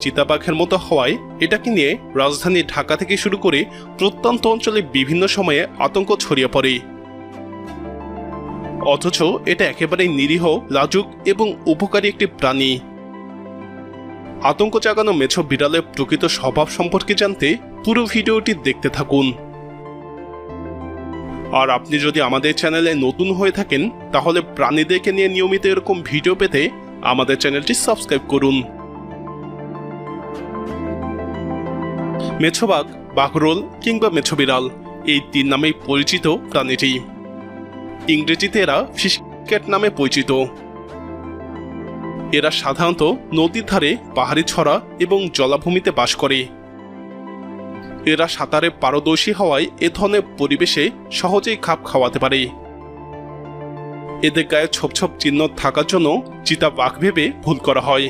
চিতাবাঘের মতো হওয়ায় এটাকে নিয়ে রাজধানী ঢাকা থেকে শুরু করে প্রত্যন্ত অঞ্চলে বিভিন্ন সময়ে আতঙ্ক ছড়িয়ে পড়ে। অথচ এটা একেবারেই নিরীহ, লাজুক এবং উপকারী একটি প্রাণী। আতঙ্ক জাগানো মেছো বিড়ালের প্রকৃত স্বভাব সম্পর্কে জানতে পুরো ভিডিওটি দেখতে থাকুন। আর আপনি যদি আমাদের চ্যানেলে নতুন হয়ে থাকেন তাহলে প্রাণীদেরকে নিয়ে নিয়মিত এরকম ভিডিও পেতে আমাদের চ্যানেলটি সাবস্ক্রাইব করুন। মেছোবাঘ, বাঘরোল কিংবা মেছো বিড়াল এই তিন নামেই পরিচিত প্রাণীটি। ইংরেজিতে এরা ফিশ ক্যাট নামে পরিচিত। এরা সাধারণত নদীর ধারে, পাহাড়ি ছড়া এবং জলাভূমিতে বাস করে। এরা সাঁতারে পারদর্শী হওয়ায় এ ধরনের পরিবেশে সহজেই খাপ খাওয়াতে পারে। এদের গায়ে ছোপ ছোপ চিহ্ন থাকার জন্য চিতাবাঘ ভেবে ভুল করা হয়।